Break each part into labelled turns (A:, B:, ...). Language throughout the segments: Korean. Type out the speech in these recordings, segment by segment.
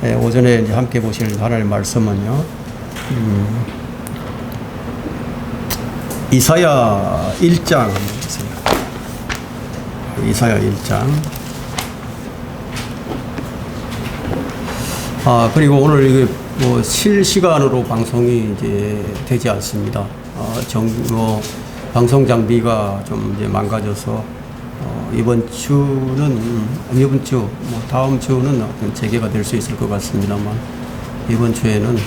A: 오전에 이제 함께 보실 하나님의 말씀은요, 이사야 1장 보세요. 이사야 1장. 그리고 오늘 이게 뭐 실시간으로 방송이 이제 되지 않습니다. 방송 장비가 좀 이제 망가져서 이번 주는 다음 주는 재개가 될 수 있을 것 같습니다만 이번 주에는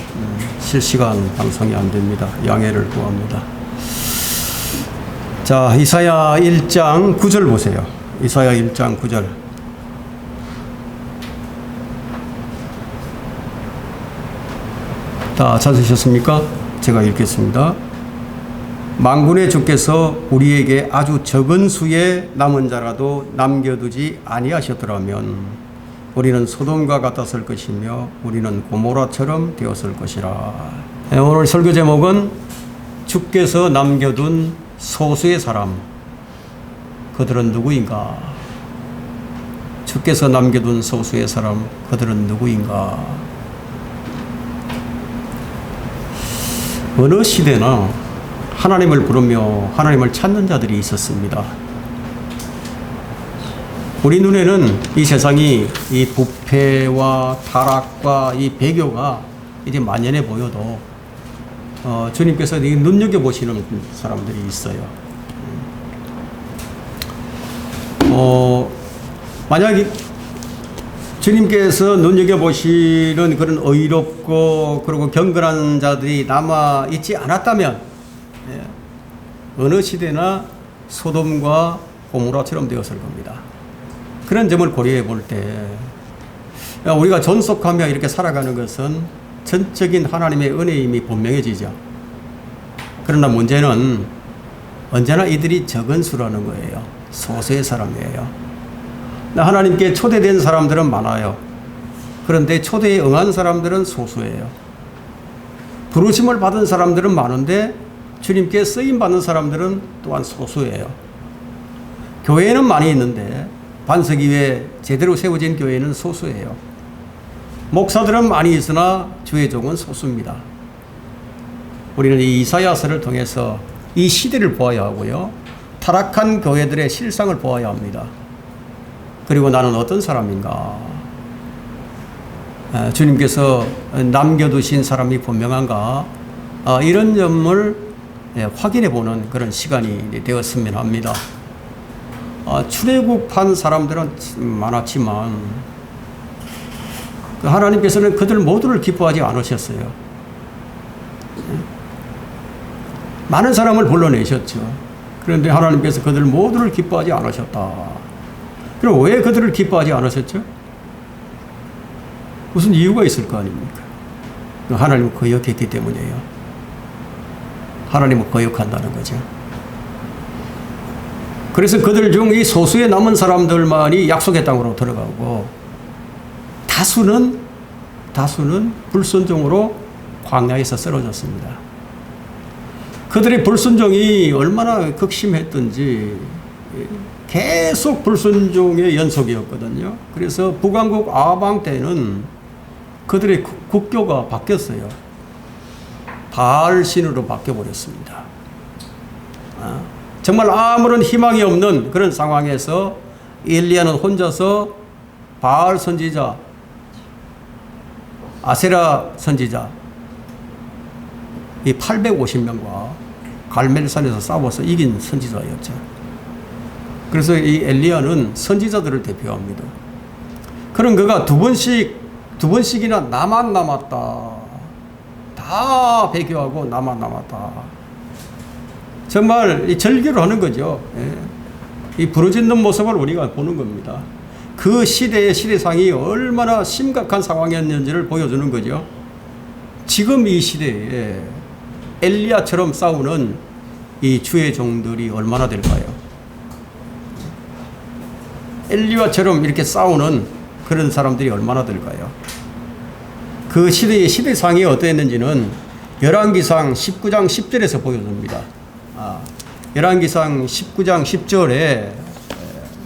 A: 실시간 방송이 안 됩니다. 양해를 구합니다. 자, 이사야 1장 9절 보세요. 이사야 1장 9절. 다 찾으셨습니까? 제가 읽겠습니다. 만군의 주께서 우리에게 아주 적은 수의 남은 자라도 남겨두지 아니하셨더라면 우리는 소돔과 같았을 것이며 우리는 고모라처럼 되었을 것이라. 오늘 설교 제목은 주께서 남겨둔 소수의 사람, 그들은 누구인가? 주께서 남겨둔 소수의 사람, 그들은 누구인가? 어느 시대나 하나님을 부르며 하나님을 찾는 자들이 있었습니다. 우리 눈에는 이 세상이 이 부패와 타락과 이 배교가 이제 만연해 보여도 주님께서 눈여겨보시는 사람들이 있어요. 만약에 주님께서 눈여겨보시는 그런 의롭고 그리고 경건한 자들이 남아있지 않았다면 어느 시대나 소돔과 고모라처럼 되었을 겁니다. 그런 점을 고려해 볼 때 우리가 존속하며 이렇게 살아가는 것은 전적인 하나님의 은혜임이 분명해지죠. 그러나 문제는 언제나 이들이 적은 수라는 거예요. 소수의 사람이에요. 하나님께 초대된 사람들은 많아요. 그런데 초대에 응한 사람들은 소수예요. 부르심을 받은 사람들은 많은데 주님께 쓰임받는 사람들은 또한 소수예요. 교회는 많이 있는데 반석 위에 제대로 세워진 교회는 소수예요. 목사들은 많이 있으나 주의 종은 소수입니다. 우리는 이 이사야서를 통해서 이 시대를 보아야 하고요. 타락한 교회들의 실상을 보아야 합니다. 그리고 나는 어떤 사람인가? 주님께서 남겨두신 사람이 분명한가? 이런 점을 확인해 보는 그런 시간이 되었으면 합니다. 출애굽한 사람들은 많았지만 하나님께서는 그들 모두를 기뻐하지 않으셨어요. 많은 사람을 불러내셨죠. 그런데 하나님께서 그들 모두를 기뻐하지 않으셨다. 그럼 왜 그들을 기뻐하지 않으셨죠? 무슨 이유가 있을 거 아닙니까? 하나님을 거역했기 때문이에요. 하나님을 거역한다는 거죠. 그래서 그들 중 이 소수의 남은 사람들만이 약속의 땅으로 들어가고 다수는 불순종으로 광야에서 쓰러졌습니다. 그들의 불순종이 얼마나 극심했던지 계속 불순종의 연속이었거든요. 그래서 북왕국 아방 때는 그들의 국교가 바뀌었어요. 바알 신으로 바뀌어버렸습니다. 정말 아무런 희망이 없는 그런 상황에서 엘리야는 혼자서 바알 선지자, 아세라 선지자 이 850명과 갈멜산에서 싸워서 이긴 선지자였죠. 그래서 이 엘리야는 선지자들을 대표합니다. 그런 그가 두 번씩이나 나만 남았다. 다 배교하고 나만 남았다. 정말 이 절규를 하는 거죠. 이 부르짖는 모습을 우리가 보는 겁니다. 그 시대의 시대상이 얼마나 심각한 상황이었는지를 보여주는 거죠. 지금 이 시대에 엘리야처럼 싸우는 이 주의 종들이 얼마나 될까요? 엘리야처럼 이렇게 싸우는 그런 사람들이 얼마나 될까요? 그 시대의 시대상이 어떠했는지는 열왕기상 19장 10절에서 보여줍니다. 열왕기상 19장 10절에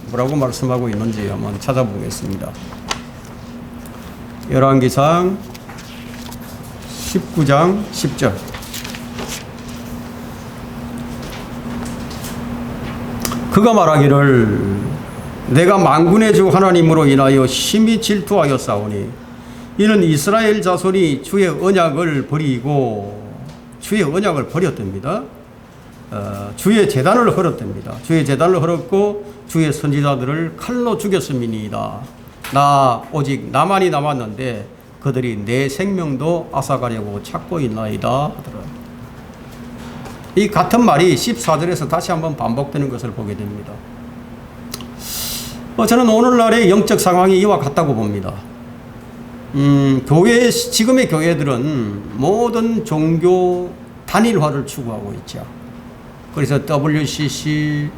A: 뭐라고 말씀하고 있는지 한번 찾아보겠습니다. 열왕기상 19장 10절. 그가 말하기를 내가 만군의 주 하나님으로 인하여 심히 질투하여 싸우니 이는 이스라엘 자손이 주의 언약을 버리고 주의 언약을 버렸답니다. 주의 제단을 헐었답니다. 주의 제단을 헐었고 주의 선지자들을 칼로 죽였음이니이다. 나 오직 나만이 남았는데 그들이 내 생명도 앗아가려고 찾고 있나이다 하더라. 이 같은 말이 14절에서 다시 한번 반복되는 것을 보게 됩니다. 저는 오늘날의 영적 상황이 이와 같다고 봅니다. 지금의 교회들은 모든 종교 단일화를 추구하고 있죠. 그래서 WCC,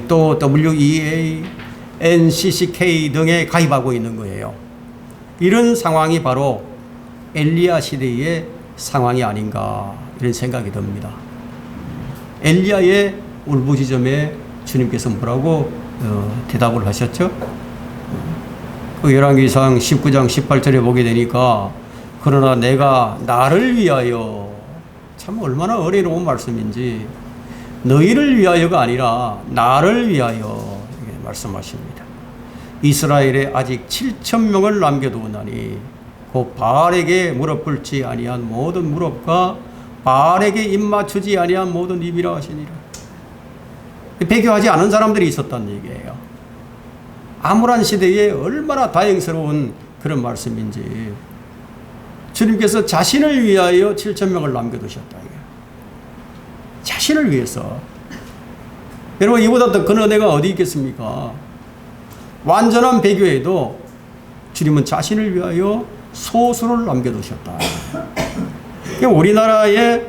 A: 또 WEA, NCCK 등에 가입하고 있는 거예요. 이런 상황이 바로 엘리야 시대의 상황이 아닌가 이런 생각이 듭니다. 엘리야의 울부짖음에 주님께서 뭐라고 대답을 하셨죠? 열왕기상 19장 18절에 보게 되니까 그러나 내가 나를 위하여, 참 얼마나 어리러운 말씀인지, 너희를 위하여가 아니라 나를 위하여 말씀하십니다. 이스라엘에 아직 7,000명을 남겨두었나니 곧 바알에게 무릎 꿇지 아니한 모든 무릎과 바알에게 입 맞추지 아니한 모든 입이라 하시니라. 배교하지 않은 사람들이 있었다는 얘기예요. 암울한 시대에 얼마나 다행스러운 그런 말씀인지, 주님께서 자신을 위하여 7,000명을 남겨두셨다. 자신을 위해서. 여러분, 이보다 더 큰 은혜가 어디 있겠습니까? 완전한 배교에도 주님은 자신을 위하여 소수를 남겨두셨다. 우리나라에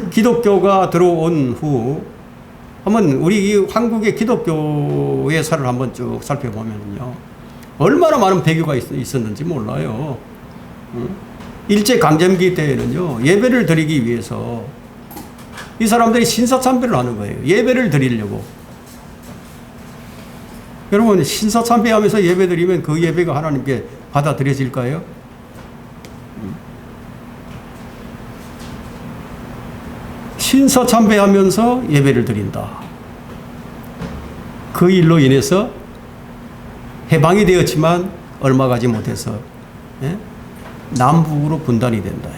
A: 기독교가 들어온 후 한번 우리 이 한국의 기독교의 사를 한번 쭉 살펴보면요, 얼마나 많은 배교가 있었는지 몰라요. 일제 강점기 때에는요, 예배를 드리기 위해서 이 사람들이 신사참배를 하는 거예요. 예배를 드리려고. 여러분, 신사참배하면서 예배 드리면 그 예배가 하나님께 받아들여질까요? 신사참배하면서 예배를 드린다. 그 일로 인해서 해방이 되었지만 얼마 가지 못해서 남북으로 분단이 된다.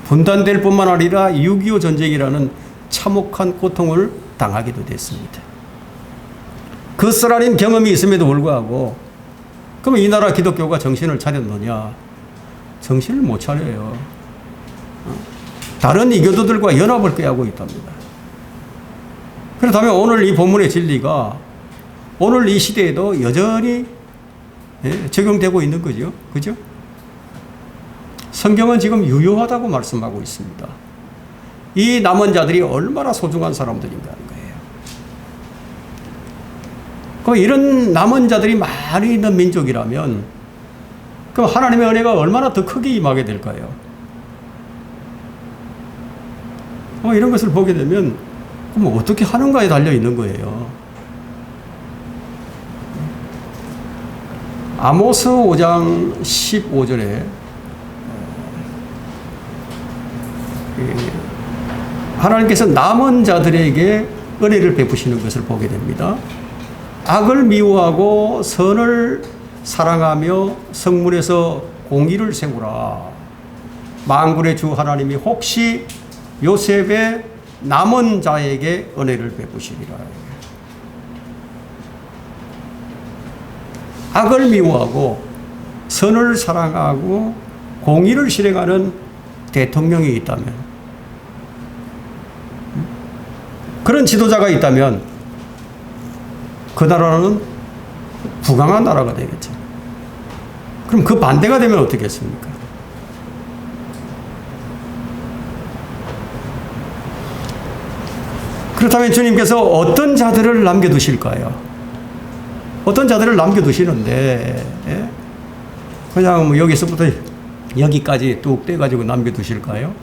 A: 분단될 뿐만 아니라 6.25 전쟁이라는 참혹한 고통을 당하기도 됐습니다. 그 쓰라린 경험이 있음에도 불구하고 그러면 이 나라 기독교가 정신을 차렸느냐? 정신을 못 차려요. 다른 이교도들과 연합을 꾀하고 있답니다. 그렇다면 오늘 이 본문의 진리가 오늘 이 시대에도 여전히 적용되고 있는 거죠. 그죠? 성경은 지금 유효하다고 말씀하고 있습니다. 이 남은 자들이 얼마나 소중한 사람들인가 하는 거예요. 그럼 이런 남은 자들이 많이 있는 민족이라면 그럼 하나님의 은혜가 얼마나 더 크게 임하게 될까요? 이런 것을 보게 되면 그럼 어떻게 하는가에 달려 있는 거예요. 아모스 5장 15절에 하나님께서 남은 자들에게 은혜를 베푸시는 것을 보게 됩니다. 악을 미워하고 선을 사랑하며 성문에서 공의를 세우라. 만군의 주 하나님이 혹시 요셉의 남은 자에게 은혜를 베푸시리라. 악을 미워하고 선을 사랑하고 공의를 실행하는 대통령이 있다면, 그런 지도자가 있다면 그 나라는 부강한 나라가 되겠죠. 그럼 그 반대가 되면 어떻게 했습니까? 그렇다면 주님께서 어떤 자들을 남겨두실까요? 어떤 자들을 남겨두시는데 그냥 뭐 여기서부터 여기까지 뚝 떼가지고 남겨두실까요?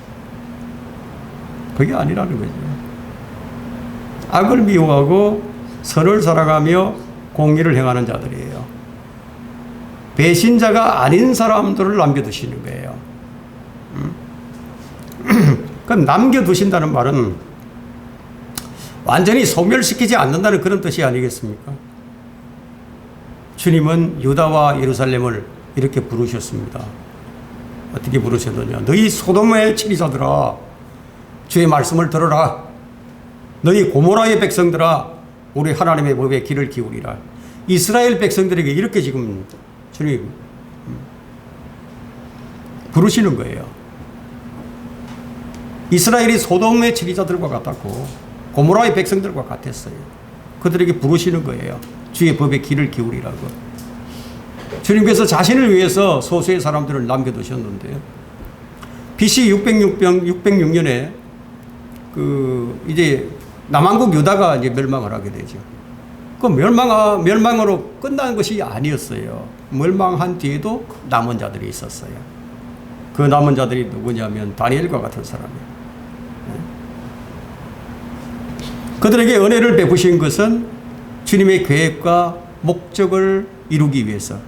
A: 그게 아니라는 거죠. 악을 미워하고 선을 사랑하며 공의를 행하는 자들이에요. 배신자가 아닌 사람들을 남겨두시는 거예요. 그럼 남겨두신다는 말은 완전히 소멸시키지 않는다는 그런 뜻이 아니겠습니까? 주님은 유다와 예루살렘을 이렇게 부르셨습니다. 어떻게 부르셨느냐? 너희 소돔의 치리자들아, 주의 말씀을 들어라. 너희 고모라의 백성들아, 우리 하나님의 법에 귀를 기울이라. 이스라엘 백성들에게 이렇게 지금 주님 부르시는 거예요. 이스라엘이 소돔의 치리자들과 같았고 고모라의 백성들과 같았어요. 그들에게 부르시는 거예요. 주의 법에 귀를 기울이라고. 주님께서 자신을 위해서 소수의 사람들을 남겨두셨는데요. BC 606년에 이제 남왕국 유다가 이제 멸망을 하게 되죠. 그 멸망으로 끝난 것이 아니었어요. 멸망한 뒤에도 남은 자들이 있었어요. 그 남은 자들이 누구냐면 다니엘과 같은 사람이에요. 그들에게 은혜를 베푸신 것은 주님의 계획과 목적을 이루기 위해서.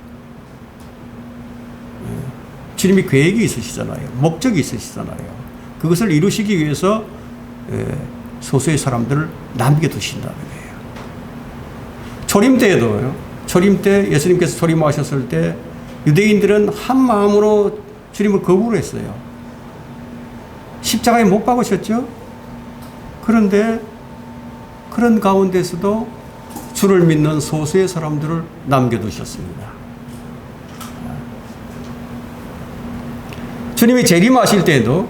A: 주님이 계획이 있으시잖아요. 목적이 있으시잖아요. 그것을 이루시기 위해서 소수의 사람들을 남겨두신다는 거예요. 초림 때에도요. 초림 때 예수님께서 초림하셨을 때 유대인들은 한 마음으로 주님을 거부를 했어요. 십자가에 못 박으셨죠? 그런데 그런 가운데서도 주를 믿는 소수의 사람들을 남겨두셨습니다. 주님이 재림하실 때에도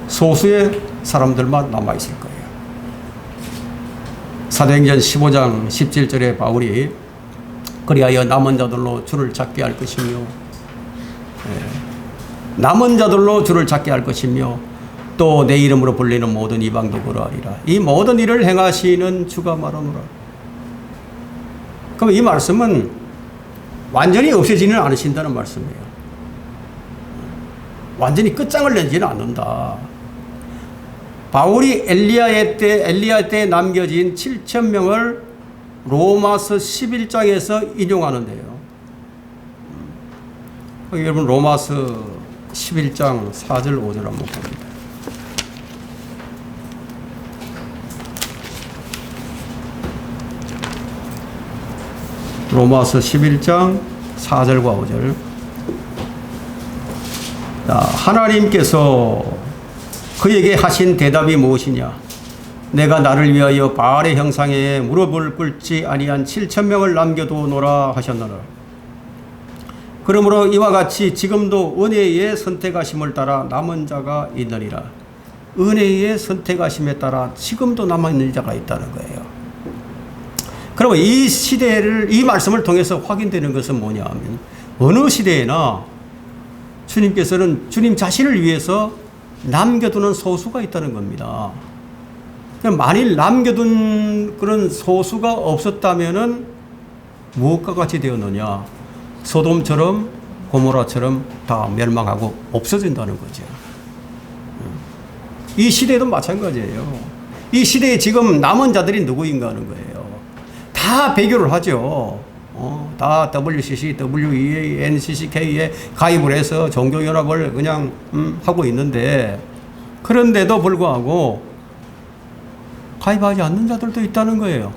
A: 소수의 사람들만 남아있을 거예요. 사도행전 15장 17절에 바울이 그리하여 남은 자들로 주를 찾게 할 것이며 남은 자들로 주를 찾게 할 것이며 또 내 이름으로 불리는 모든 이방도 그러하리라. 이 모든 일을 행하시는 주가 말하노라. 그럼 이 말씀은 완전히 없애지는 않으신다는 말씀이에요. 완전히 끝장을 내지는 않는다. 바울이 엘리야 때 남겨진 7,000명을 로마서 11장에서 인용하는데요. 여러분 로마서 11장 4절 5절 한번 봅니다. 로마서 11장 4절과 5절. 하나님께서 그에게 하신 대답이 무엇이냐? 내가 나를 위하여 바알의 형상에 무릎을 꿇지 아니한 7,000명을 남겨두노라 하셨노라. 그러므로 이와 같이 지금도 은혜의 선택하심을 따라 남은 자가 있느니라. 은혜의 선택하심에 따라 지금도 남아있는 자가 있다는 거예요. 그러면 이 말씀을 통해서 확인되는 것은 뭐냐 하면 어느 시대에나 주님께서는 주님 자신을 위해서 남겨두는 소수가 있다는 겁니다. 만일 남겨둔 그런 소수가 없었다면은 무엇과 같이 되었느냐? 소돔처럼 고모라처럼 다 멸망하고 없어진다는 거죠. 이 시대도 마찬가지예요. 이 시대에 지금 남은 자들이 누구인가 하는 거예요. 다 배교를 하죠. 다 WCC, WEA, NCCK에 가입을 해서 종교연합을 그냥 하고 있는데 그런데도 불구하고 가입하지 않는 자들도 있다는 거예요.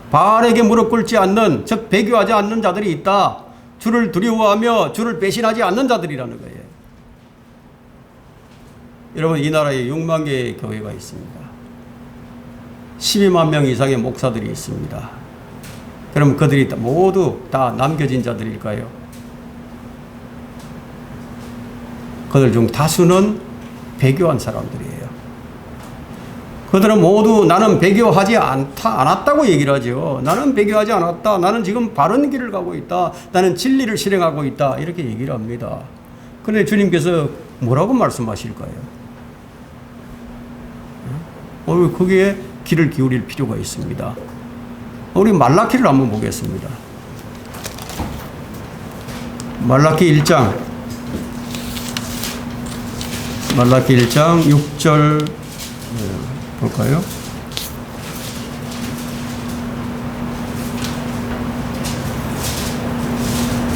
A: 바알에게 무릎 꿇지 않는, 즉 배교하지 않는 자들이 있다. 주를 두려워하며 주를 배신하지 않는 자들이라는 거예요. 여러분, 이 나라에 6만 개의 교회가 있습니다. 12만 명 이상의 목사들이 있습니다. 그럼 그들이 모두 다 남겨진 자들일까요? 그들 중 다수는 배교한 사람들이에요. 그들은 모두 나는 배교하지 않았다고 얘기를 하죠. 나는 배교하지 않았다. 나는 지금 바른 길을 가고 있다. 나는 진리를 실행하고 있다. 이렇게 얘기를 합니다. 그런데 주님께서 뭐라고 말씀하실까요? 오늘 거기에 귀를 기울일 필요가 있습니다. 우리 말라키를 한번 보겠습니다. 말라키 1장 6절 볼까요?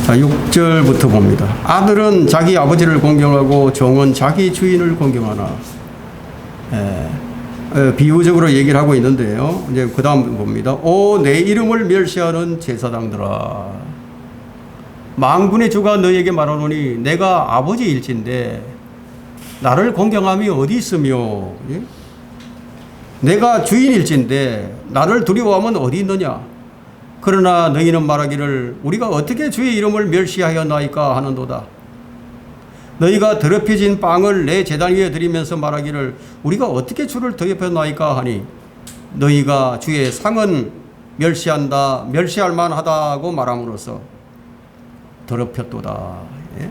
A: 자, 6절부터 봅니다. 아들은 자기 아버지를 공경하고 종은 자기 주인을 공경하나. 비유적으로 얘기를 하고 있는데요. 이제 그 다음 봅니다. 오, 내 이름을 멸시하는 제사장들아. 만군의 주가 너에게 말하노니 내가 아버지일진데 나를 공경함이 어디 있으며, 예? 내가 주인일진데 나를 두려워하면 어디 있느냐. 그러나 너희는 말하기를 우리가 어떻게 주의 이름을 멸시하였나이까 하는도다. 너희가 더럽혀진 빵을 내 제단 위에 드리면서 말하기를 우리가 어떻게 주를 더럽혔나이까 하니 너희가 주의 상은 멸시할 만하다고 말함으로써 더럽혔도다. 예?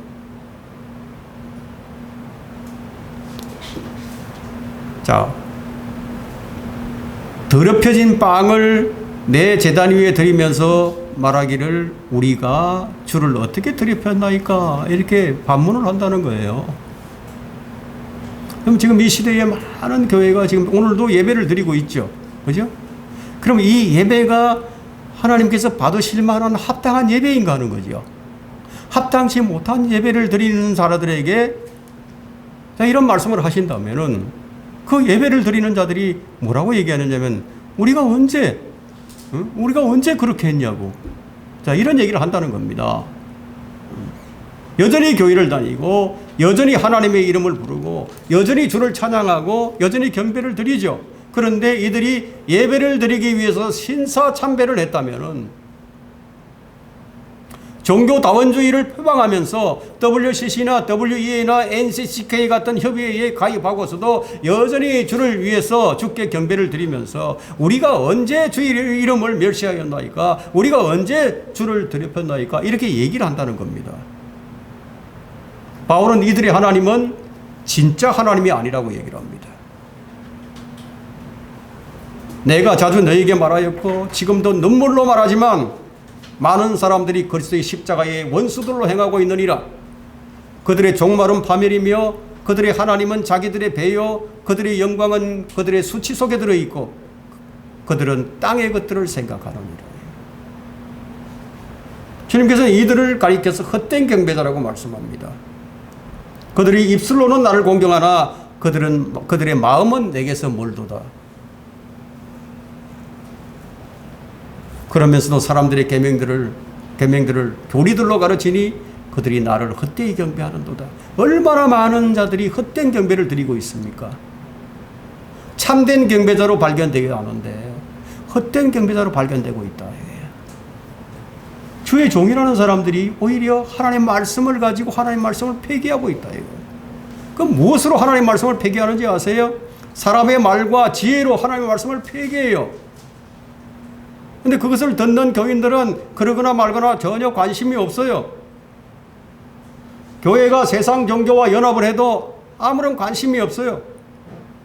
A: 자, 더럽혀진 빵을 내 제단 위에 드리면서 말하기를 우리가 주를 어떻게 더럽혔나이까 이렇게 반문을 한다는 거예요. 그럼 지금 이 시대에 많은 교회가 지금 오늘도 예배를 드리고 있죠. 그죠? 그럼 이 예배가 하나님께서 받으실 만한 합당한 예배인가 하는 거죠. 합당치 못한 예배를 드리는 사람들에게 이런 말씀을 하신다면은 그 예배를 드리는 자들이 뭐라고 얘기하느냐면 우리가 언제 그렇게 했냐고. 자, 이런 얘기를 한다는 겁니다. 여전히 교회를 다니고, 여전히 하나님의 이름을 부르고, 여전히 주를 찬양하고, 여전히 경배를 드리죠. 그런데 이들이 예배를 드리기 위해서 신사참배를 했다면은, 종교다원주의를 표방하면서 WCC나 WEA나 NCCK 같은 협의회에 가입하고서도 여전히 주를 위해서 주께 경배를 드리면서 우리가 언제 주의 이름을 멸시하였나이까, 우리가 언제 주를 더럽혔나이까 이렇게 얘기를 한다는 겁니다. 바울은 이들의 하나님은 진짜 하나님이 아니라고 얘기를 합니다. 내가 자주 너에게 말하였고 지금도 눈물로 말하지만 많은 사람들이 그리스도의 십자가의 원수들로 행하고 있느니라. 그들의 종말은 파멸이며 그들의 하나님은 자기들의 배요 그들의 영광은 그들의 수치 속에 들어있고 그들은 땅의 것들을 생각하느니라. 주님께서는 이들을 가리켜서 헛된 경배자라고 말씀합니다. 그들이 입술로는 나를 공경하나 그들의 마음은 내게서 멀도다. 그러면서도 사람들의 계명들을 교리들로 가르치니 그들이 나를 헛되이 경배하는도다. 얼마나 많은 자들이 헛된 경배를 드리고 있습니까? 참된 경배자로 발견되지 않은데 헛된 경배자로 발견되고 있다. 주의 종이라는 사람들이 오히려 하나님의 말씀을 가지고 하나님의 말씀을 폐기하고 있다. 그럼 무엇으로 하나님의 말씀을 폐기하는지 아세요? 사람의 말과 지혜로 하나님의 말씀을 폐기해요. 근데 그것을 듣는 교인들은 그러거나 말거나 전혀 관심이 없어요. 교회가 세상 종교와 연합을 해도 아무런 관심이 없어요.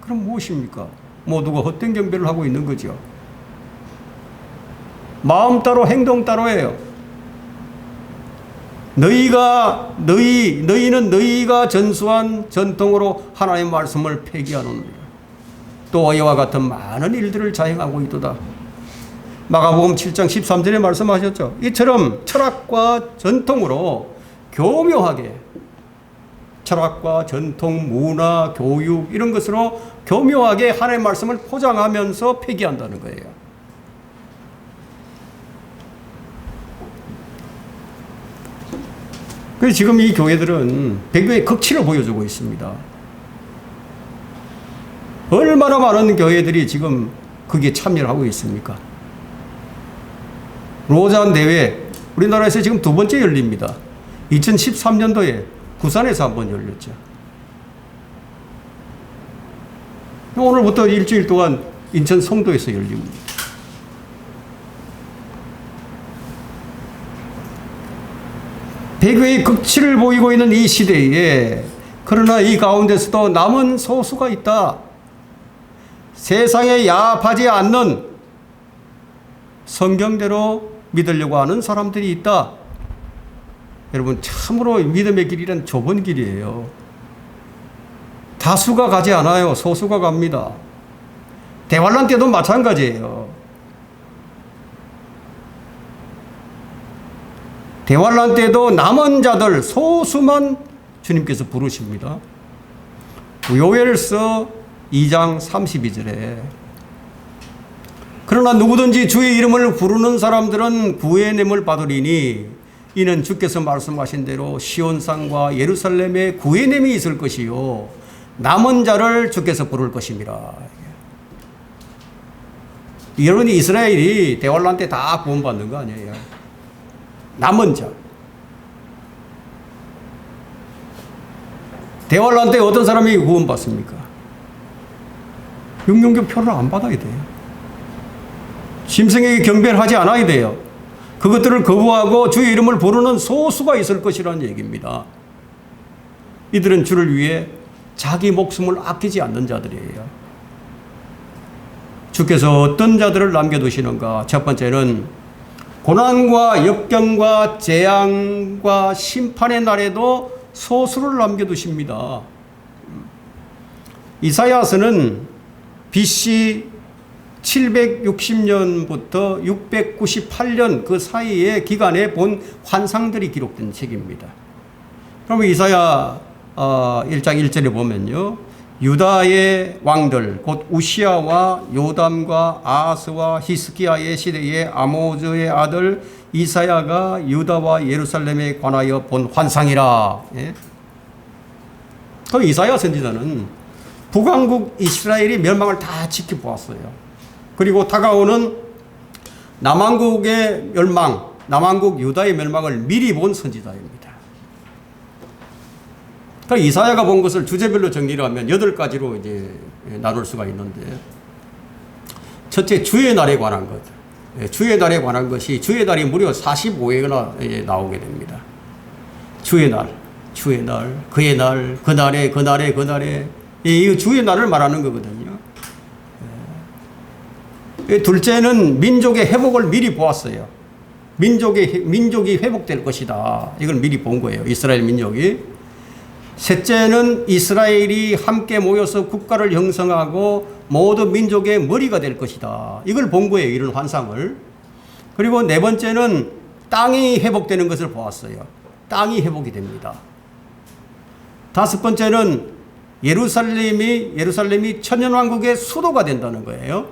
A: 그럼 무엇입니까? 모두가 헛된 경배를 하고 있는 거죠. 마음 따로 행동 따로예요. 너희는 너희가 전수한 전통으로 하나님의 말씀을 폐기하노니라. 또 이와 같은 많은 일들을 자행하고 있도다. 마가복음 7장 13절에 말씀하셨죠. 이처럼 철학과 전통으로 교묘하게 철학과 전통, 문화, 교육 이런 것으로 교묘하게 하나님의 말씀을 포장하면서 폐기한다는 거예요. 그래서 지금 이 교회들은 배교의 극치를 보여주고 있습니다. 얼마나 많은 교회들이 지금 거기에 참여를 하고 있습니까? 로잔 대회 우리나라에서 지금 두 번째 열립니다. 2013년도에 부산에서 한번 열렸죠. 오늘부터 일주일 동안 인천 송도에서 열립니다. 배교의 극치를 보이고 있는 이 시대에 그러나 이 가운데서도 남은 소수가 있다. 세상에 야합하지 않는 성경대로 믿으려고 하는 사람들이 있다. 여러분 참으로 믿음의 길이란 좁은 길이에요. 다수가 가지 않아요. 소수가 갑니다. 대환란 때도 마찬가지예요. 대환란 때도 남은 자들 소수만 주님께서 부르십니다. 요엘서 2장 32절에 그러나 누구든지 주의 이름을 부르는 사람들은 구원함을 받으리니 이는 주께서 말씀하신 대로 시온산과 예루살렘에 구원함이 있을 것이요 남은 자를 주께서 부를 것입니다. 여러분이 이스라엘이 대환란 때 다 구원받는 거 아니에요. 남은 자. 대환란 때 어떤 사람이 구원받습니까? 육륜교 표를 안 받아야 돼요. 짐승에게 경배하지 않아야 돼요. 그것들을 거부하고 주의 이름을 부르는 소수가 있을 것이라는 얘기입니다. 이들은 주를 위해 자기 목숨을 아끼지 않는 자들이에요. 주께서 어떤 자들을 남겨두시는가? 첫 번째는 고난과 역경과 재앙과 심판의 날에도 소수를 남겨두십니다. 이사야서는 BC 760년부터 698년 그 사이의 기간에 본 환상들이 기록된 책입니다. 그러면 이사야 1장 1절에 보면요. 유다의 왕들 곧 우시아와 요담과 아하스와 히스기야의 시대의 아모즈의 아들 이사야가 유다와 예루살렘에 관하여 본 환상이라. 예? 그 이사야 선지자는 북왕국 이스라엘이 멸망을 다 지켜보았어요. 그리고 다가오는 남왕국의 멸망, 남왕국 유다의 멸망을 미리 본 선지자입니다. 그러니까 이사야가 본 것을 주제별로 정리를 하면 8가지로 이제 나눌 수가 있는데, 첫째, 주의 날에 관한 것. 주의 날에 관한 것이 주의 날이 무려 45회나 나오게 됩니다. 주의 날, 주의 날, 그의 날, 그날에, 그날에, 그날에. 이 주의 날을 말하는 거거든요. 둘째는 민족의 회복을 미리 보았어요. 민족이 회복될 것이다. 이걸 미리 본 거예요. 이스라엘 민족이. 셋째는 이스라엘이 함께 모여서 국가를 형성하고 모든 민족의 머리가 될 것이다. 이걸 본 거예요. 이런 환상을. 그리고 네 번째는 땅이 회복되는 것을 보았어요. 땅이 회복이 됩니다. 다섯 번째는 예루살렘이 천년왕국의 수도가 된다는 거예요.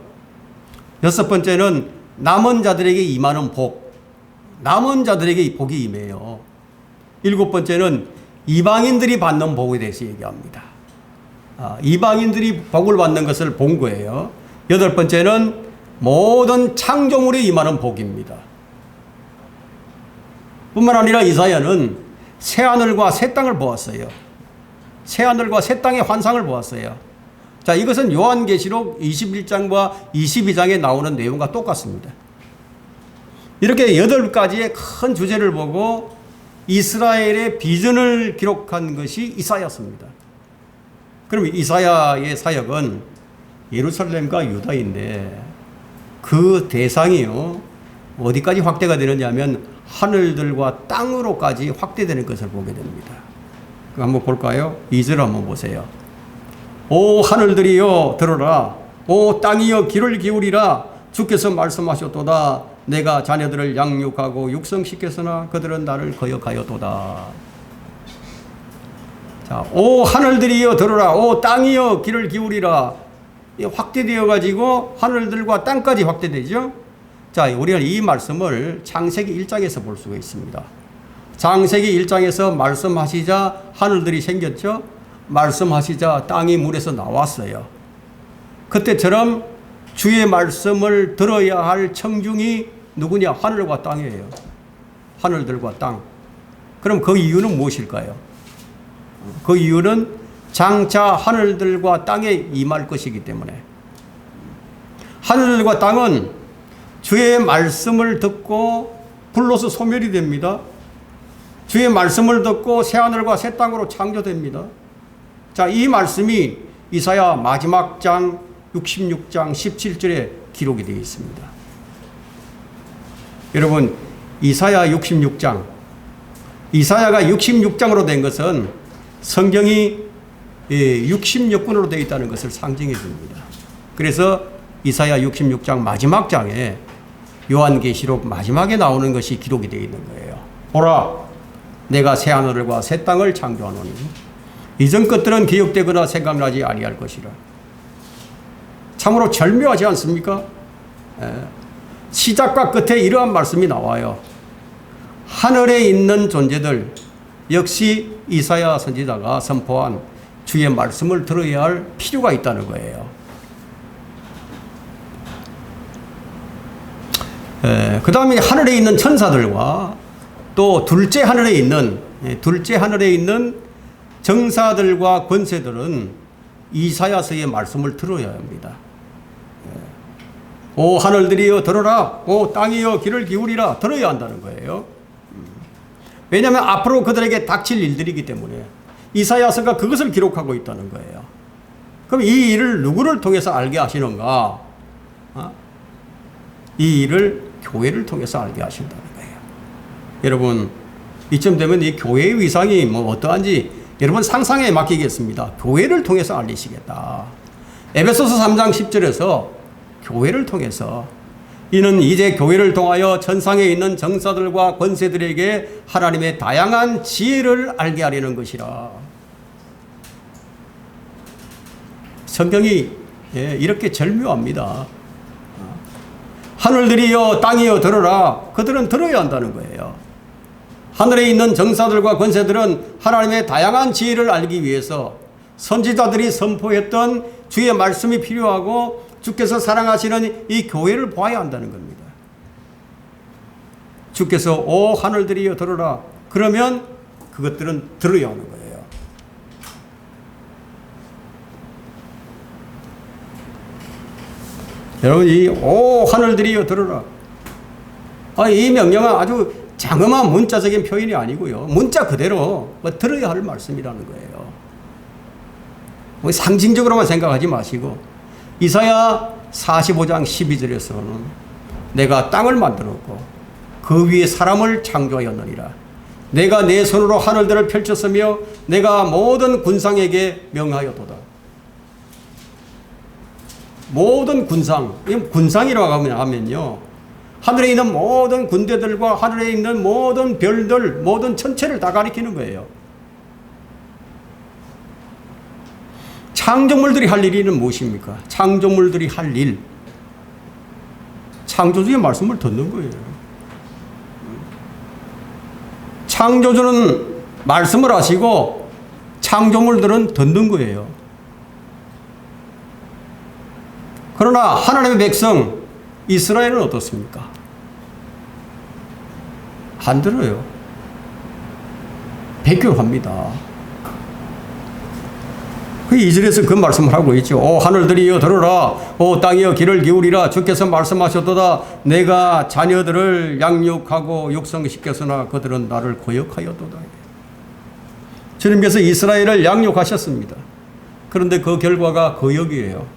A: 여섯 번째는 남은 자들에게 임하는 복. 남은 자들에게 복이 임해요. 일곱 번째는 이방인들이 받는 복에 대해서 얘기합니다. 이방인들이 복을 받는 것을 본 거예요. 여덟 번째는 모든 창조물에 임하는 복입니다. 뿐만 아니라 이사야는 새하늘과 새 땅을 보았어요. 새하늘과 새 땅의 환상을 보았어요. 자, 이것은 요한계시록 21장과 22장에 나오는 내용과 똑같습니다. 이렇게 8가지의 큰 주제를 보고 이스라엘의 비전을 기록한 것이 이사야서입니다. 그럼 이사야의 사역은 예루살렘과 유다인데 그 대상이요, 어디까지 확대가 되느냐 하면 하늘들과 땅으로까지 확대되는 것을 보게 됩니다. 한번 볼까요? 2절 한번 보세요. 오 하늘들이여 들어라, 오 땅이여 귀를 기울이라. 주께서 말씀하셨도다. 내가 자녀들을 양육하고 육성시켰으나 그들은 나를 거역하였도다. 자, 오 하늘들이여 들어라, 오 땅이여 귀를 기울이라. 확대되어 가지고 하늘들과 땅까지 확대되죠. 자, 우리는 이 말씀을 창세기 1장에서 볼 수가 있습니다. 창세기 1장에서 말씀하시자 하늘들이 생겼죠. 말씀하시자 땅이 물에서 나왔어요. 그때처럼 주의 말씀을 들어야 할 청중이 누구냐? 하늘과 땅이에요. 하늘들과 땅. 그럼 그 이유는 무엇일까요? 그 이유는 장차 하늘들과 땅에 임할 것이기 때문에. 하늘들과 땅은 주의 말씀을 듣고 불로서 소멸이 됩니다. 주의 말씀을 듣고 새하늘과 새 땅으로 창조됩니다. 자, 이 말씀이 이사야 마지막 장 66장 17절에 기록이 되어 있습니다. 여러분, 이사야 66장, 이사야가 66장으로 된 것은 성경이 66권으로 되어 있다는 것을 상징해 줍니다. 그래서 이사야 66장 마지막 장에 요한계시록 마지막에 나오는 것이 기록이 되어 있는 거예요. 보라, 내가 새 하늘과 새 땅을 창조하노니 이전 것들은 기억되거나 생각나지 아니할 것이라. 참으로 절묘하지 않습니까? 시작과 끝에 이러한 말씀이 나와요. 하늘에 있는 존재들 역시 이사야 선지자가 선포한 주의 말씀을 들어야 할 필요가 있다는 거예요. 그 다음에 하늘에 있는 천사들과 또 둘째 하늘에 있는 정사들과 권세들은 이사야서의 말씀을 들어야 합니다. 오 하늘들이여 들어라, 오 땅이여 귀를 기울이라, 들어야 한다는 거예요. 왜냐하면 앞으로 그들에게 닥칠 일들이기 때문에 이사야서가 그것을 기록하고 있다는 거예요. 그럼 이 일을 누구를 통해서 알게 하시는가? 이 일을 교회를 통해서 알게 하신다는 거예요. 여러분, 이쯤 되면 이 교회의 위상이 뭐 어떠한지 여러분 상상에 맡기겠습니다. 교회를 통해서 알리시겠다. 에베소서 3장 10절에서 교회를 통해서, 이는 이제 교회를 통하여 천상에 있는 정사들과 권세들에게 하나님의 다양한 지혜를 알게 하려는 것이라. 성경이 이렇게 절묘합니다. 하늘들이여 땅이여 들어라. 그들은 들어야 한다는 거예요. 하늘에 있는 정사들과 권세들은 하나님의 다양한 지혜를 알기 위해서 선지자들이 선포했던 주의 말씀이 필요하고 주께서 사랑하시는 이 교회를 봐야 한다는 겁니다. 주께서 오 하늘들이여 들어라. 그러면 그것들은 들어야 하는 거예요. 여러분, 이 오 하늘들이여 들어라. 이 명령은 아주 장엄한 문자적인 표현이 아니고요. 문자 그대로 들어야 할 말씀이라는 거예요. 상징적으로만 생각하지 마시고, 이사야 45장 12절에서는 내가 땅을 만들었고 그 위에 사람을 창조하였느니라. 내가 내 손으로 하늘들을 펼쳤으며 내가 모든 군상에게 명하였도다. 모든 군상, 군상이라고 하면요, 하늘에 있는 모든 군대들과 하늘에 있는 모든 별들, 모든 천체를 다 가리키는 거예요. 창조물들이 할 일은 무엇입니까? 창조물들이 할 일, 창조주의 말씀을 듣는 거예요. 창조주는 말씀을 하시고 창조물들은 듣는 거예요. 그러나 하나님의 백성 이스라엘은 어떻습니까? 안 들어요. 배교합니다. 그 2절에서 그 말씀을 하고 있죠. 오 하늘들이여 들어라, 오 땅이여 귀를 기울이라. 주께서 말씀하셨도다. 내가 자녀들을 양육하고 육성시켰으나 그들은 나를 거역하였도다. 주님께서 이스라엘을 양육하셨습니다. 그런데 그 결과가 거역이에요.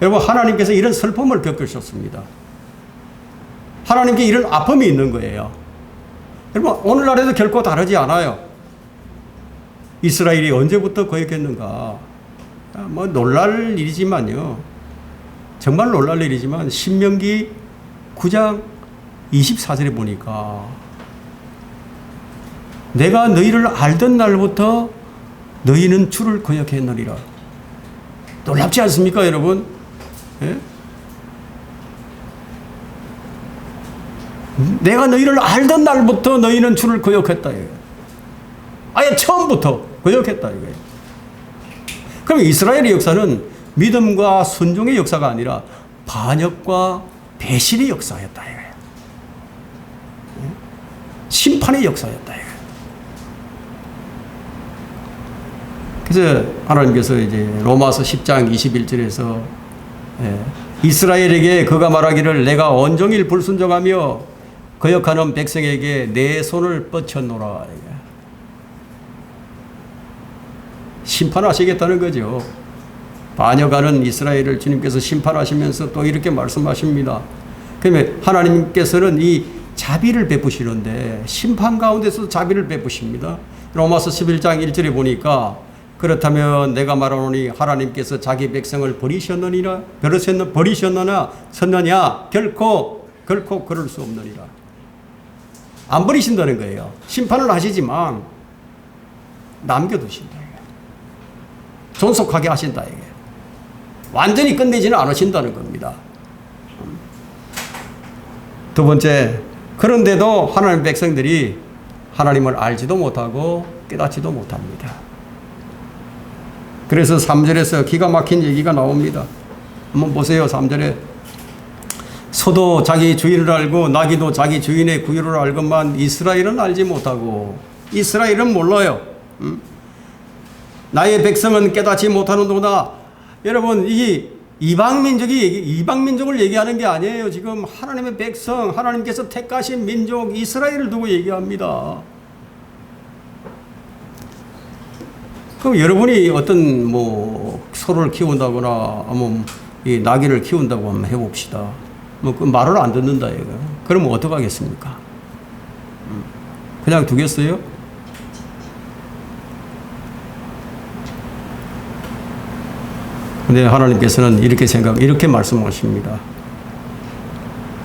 A: 여러분, 하나님께서 이런 슬픔을 겪으셨습니다. 하나님께 이런 아픔이 있는 거예요. 여러분, 오늘날에도 결코 다르지 않아요. 이스라엘이 언제부터 거역했는가? 뭐 놀랄 일이지만요. 정말 놀랄 일이지만 신명기 9장 24절에 보니까 내가 너희를 알던 날부터 너희는 주를 거역했느니라. 놀랍지 않습니까, 여러분? 예? 내가 너희를 알던 날부터 너희는 주를 거역했다. 아예 처음부터 거역했다 이거예요. 그럼 이스라엘의 역사는 믿음과 순종의 역사가 아니라 반역과 배신의 역사였다 이거예요. 심판의 역사였다 이거예요. 그래서 하나님께서 이제 로마서 10장 21절에서 이스라엘에게 그가 말하기를 내가 온종일 불순종하며 거역하는 백성에게 내 손을 뻗쳤노라. 심판하시겠다는 거죠. 반역하는 이스라엘을 주님께서 심판하시면서 또 이렇게 말씀하십니다. 그러면 하나님께서는 이 자비를 베푸시는데 심판 가운데서 자비를 베푸십니다. 로마서 11장 1절에 보니까 그렇다면 내가 말하노니 하나님께서 자기 백성을 버리셨느냐 결코 그럴 수 없느니라. 안 버리신다는 거예요. 심판을 하시지만 남겨두신다. 존속하게 하신다. 이게 완전히 끝내지는 않으신다는 겁니다. 두 번째, 그런데도 하나님 백성들이 하나님을 알지도 못하고 깨닫지도 못합니다. 그래서 3절에서 기가 막힌 얘기가 나옵니다. 한번 보세요. 3절에 소도 자기 주인을 알고 나귀도 자기 주인의 구유를 알건만 이스라엘은 알지 못하고, 이스라엘은 몰라요. 나의 백성은 깨닫지 못하는도다. 여러분, 이 이방 민족을 얘기하는 게 아니에요. 지금 하나님의 백성, 하나님께서 택하신 민족 이스라엘을 두고 얘기합니다. 그럼 여러분이 어떤 소를 키운다거나 이 나귀를 키운다고 한번 해봅시다. 그 말을 안 듣는다 이거. 그러면 어떡 하겠습니까? 그냥 두겠어요? 근데 하나님께서는 이렇게 말씀하십니다.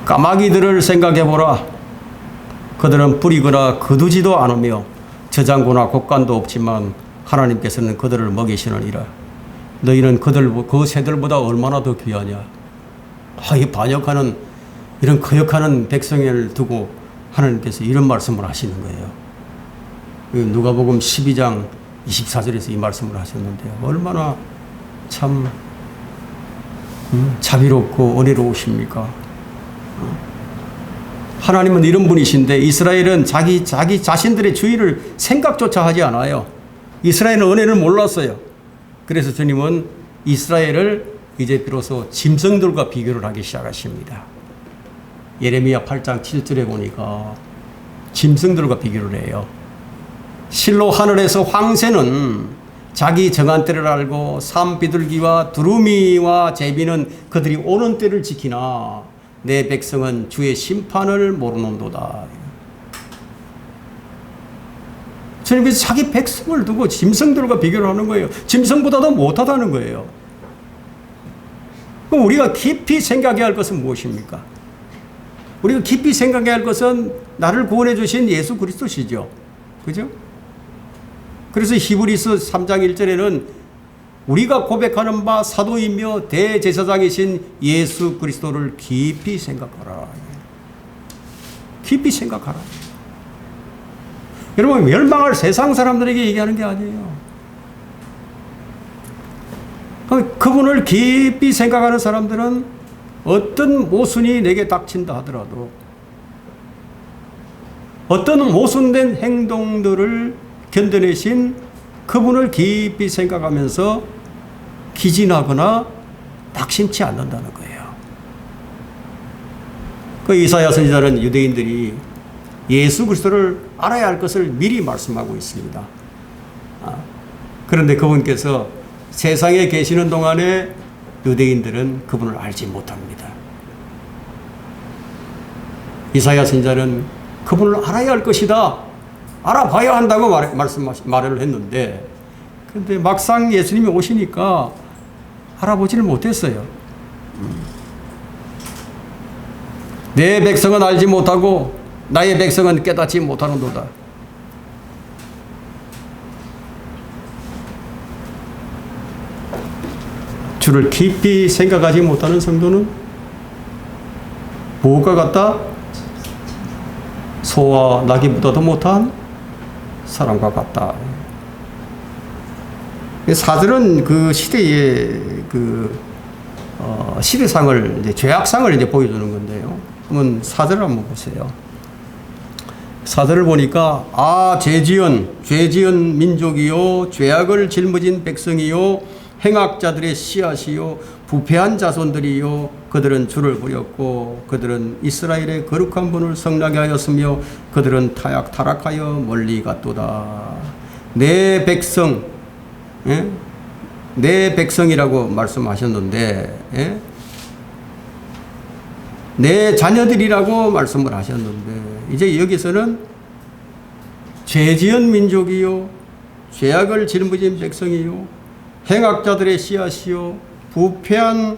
A: 까마귀들을 생각해보라. 그들은 뿌리거나 거두지도 않으며 저장고나 곡간도 없지만 하나님께서는 그들을 먹이시느니라. 너희는 그 새들보다 얼마나 더 귀하냐. 이 반역하는, 이런 거역하는 백성을 두고 하나님께서 이런 말씀을 하시는 거예요. 누가복음 12장 24절에서 이 말씀을 하셨는데요. 얼마나 참 자비롭고 은혜로우십니까? 하나님은 이런 분이신데 이스라엘은 자기 자신들의 주의를 생각조차 하지 않아요. 이스라엘은 은혜를 몰랐어요. 그래서 주님은 이스라엘을 이제 비로소 짐승들과 비교를 하기 시작하십니다. 예레미야 8장 7절에 보니까 짐승들과 비교를 해요. 실로 하늘에서 황새는 자기 정한 때를 알고 산 비둘기와 두루미와 제비는 그들이 오는 때를 지키나 내 백성은 주의 심판을 모르는도다. 주님께서 자기 백성을 두고 짐승들과 비교를 하는 거예요. 짐승보다도 못하다는 거예요. 그럼 우리가 깊이 생각해야 할 것은 무엇입니까? 우리가 깊이 생각해야 할 것은 나를 구원해 주신 예수 그리스도시죠. 그죠? 그래서 히브리서 3장 1절에는 우리가 고백하는 바 사도이며 대제사장이신 예수 그리스도를 깊이 생각하라. 깊이 생각하라. 여러분, 멸망할 세상 사람들에게 얘기하는 게 아니에요. 그분을 깊이 생각하는 사람들은 어떤 모순이 내게 닥친다 하더라도, 어떤 모순된 행동들을 견뎌내신 그분을 깊이 생각하면서 기진하거나 낙심치 않는다는 거예요. 그 이사야 선지자는 유대인들이 예수 그리스도를 알아야 할 것을 미리 말씀하고 있습니다. 그런데 그분께서 세상에 계시는 동안에 유대인들은 그분을 알지 못합니다. 이사야 선지자는 그분을 알아야 할 것이다, 알아봐야 한다고 말을 했는데, 그런데 막상 예수님이 오시니까 알아보지를 못했어요. 내 백성은 알지 못하고 나의 백성은 깨닫지 못하는도다. 주를 깊이 생각하지 못하는 성도는 무엇과 같다? 소와 나귀보다도 못한 사람과 같다. 사들은 그 시대의 시대상을, 죄악상을 보여주는 건데요. 그러면 사들을 한번 보세요. 사들을 보니까 죄지은 민족이요 죄악을 짊어진 백성이요 행악자들의 씨앗이요 부패한 자손들이요 그들은 주를 버렸고 그들은 이스라엘의 거룩한 분을 성나게 하였으며 그들은 타락하여 멀리 갔도다. 내 백성, 내 백성이라고 말씀하셨는데, 내 자녀들이라고 말씀을 하셨는데, 이제 여기서는 죄지은 민족이요 죄악을 짊어진 백성이요 행악자들의 씨앗이요 부패한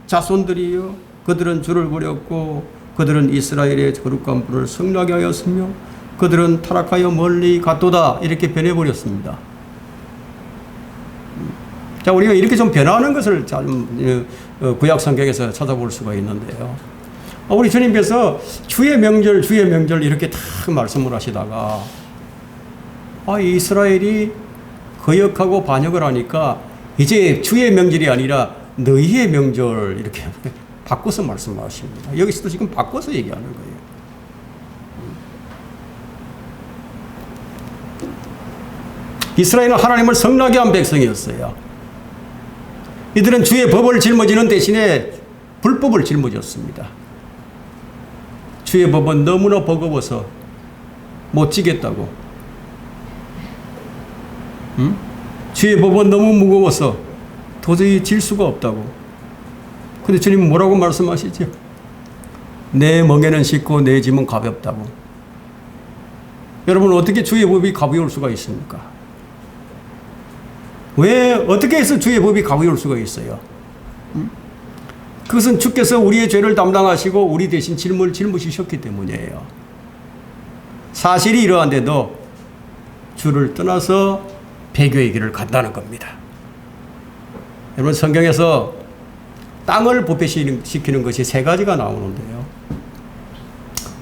A: 자손들이요 그들은 주를 버렸고 그들은 이스라엘의 거룩한 분을 성나게 하였으며 그들은 타락하여 멀리 갔도다. 이렇게 변해버렸습니다. 자, 우리가 이렇게 좀 변화하는 것을 구약 성경에서 찾아볼 수가 있는데요. 우리 주님께서 주의 명절 이렇게 다 말씀을 하시다가 이스라엘이 거역하고 반역을 하니까 이제 주의 명절이 아니라 너희의 명절 이렇게 바꿔서 말씀하십니다. 여기서도 지금 바꿔서 얘기하는 거예요. 이스라엘은 하나님을 성나게 한 백성이었어요. 이들은 주의 법을 짊어지는 대신에 불법을 짊어졌습니다. 주의 법은 너무나 버거워서 못 지겠다고. 주의 법은 너무 무거워서 도저히 질 수가 없다고. 근데 주님은 뭐라고 말씀하시죠? 내 멍에는 쉽고 내 짐은 가볍다고. 여러분, 어떻게 주의 법이 가벼울 수가 있습니까? 왜 어떻게 해서 주의 법이 가벼울 수가 있어요? 그것은 주께서 우리의 죄를 담당하시고 우리 대신 짐을 짊어지셨기 때문이에요. 사실이 이러한데도 주를 떠나서 배교의 길을 간다는 겁니다. 여러분, 성경에서 땅을 부패시키는 것이 세 가지가 나오는데요.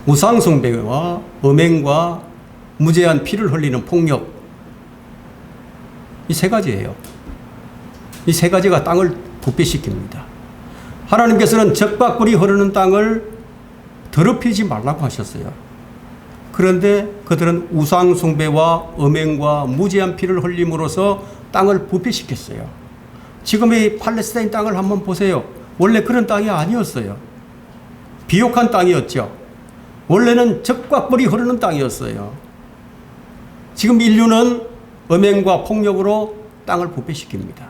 A: 우상숭배와 음행과 무제한 피를 흘리는 폭력, 이 세 가지예요. 이 세 가지가 땅을 부패시킵니다. 하나님께서는 적박불이 흐르는 땅을 더럽히지 말라고 하셨어요. 그런데 그들은 우상숭배와 음행과 무제한 피를 흘림으로써 땅을 부패시켰어요. 지금의 팔레스타인 땅을 한번 보세요. 원래 그런 땅이 아니었어요. 비옥한 땅이었죠. 원래는 적박불이 흐르는 땅이었어요. 지금 인류는 음행과 폭력으로 땅을 부패시킵니다.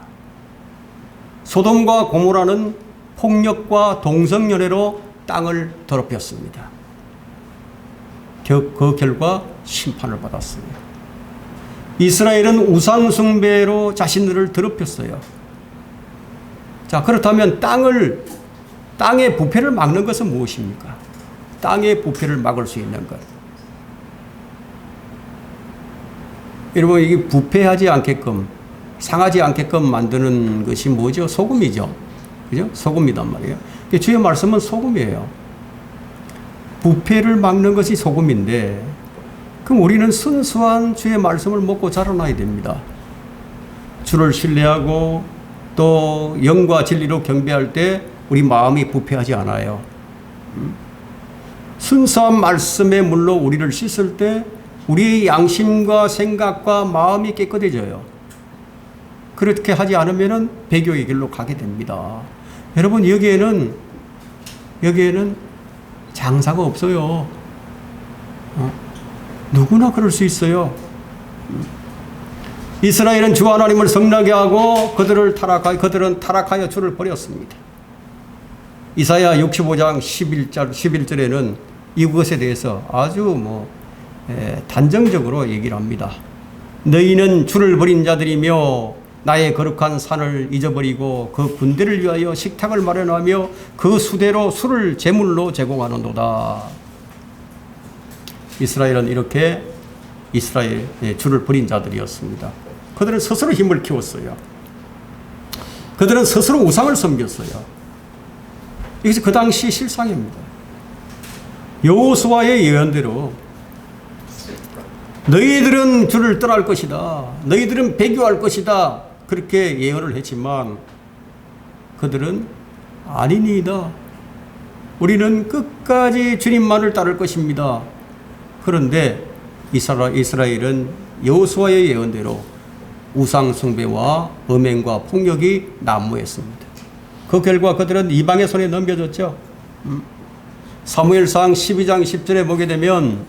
A: 소돔과 고모라는 폭력과 동성연애로 땅을 더럽혔습니다. 그 결과 심판을 받았어요. 이스라엘은 우상숭배로 자신들을 더럽혔어요. 자, 그렇다면 땅의 부패를 막는 것은 무엇입니까? 땅의 부패를 막을 수 있는 것. 여러분, 이게 부패하지 않게끔, 상하지 않게끔 만드는 것이 뭐죠? 소금이죠. 그죠? 소금이단 말이에요. 주의 말씀은 소금이에요. 부패를 막는 것이 소금인데, 그럼 우리는 순수한 주의 말씀을 먹고 자라나야 됩니다. 주를 신뢰하고 또 영과 진리로 경배할 때 우리 마음이 부패하지 않아요. 순수한 말씀의 물로 우리를 씻을 때 우리의 양심과 생각과 마음이 깨끗해져요. 그렇게 하지 않으면 배교의 길로 가게 됩니다. 여러분, 여기에는 장사가 없어요. 누구나 그럴 수 있어요. 이스라엘은 주 하나님을 성나게 하고 그들은 타락하여 주를 버렸습니다. 이사야 65장 11절에는 이것에 대해서 아주 단정적으로 얘기를 합니다. 너희는 주를 버린 자들이며 나의 거룩한 산을 잊어버리고 그 군대를 위하여 식탁을 마련하며 그 수대로 술을 제물로 제공하는도다. 이스라엘은 이렇게 이스라엘의 주를 버린 자들이었습니다. 그들은 스스로 힘을 키웠어요. 그들은 스스로 우상을 섬겼어요. 이것이 그 당시 실상입니다. 여호수아의 예언대로 너희들은 주를 떠날 것이다. 너희들은 배교할 것이다. 그렇게 예언을 했지만 그들은 아니니이다. 우리는 끝까지 주님만을 따를 것입니다. 그런데 이스라엘은 여호수아의 예언대로 우상 숭배와 음행과 폭력이 난무했습니다. 그 결과 그들은 이방의 손에 넘겨졌죠. 사무엘상 12장 10절에 보게 되면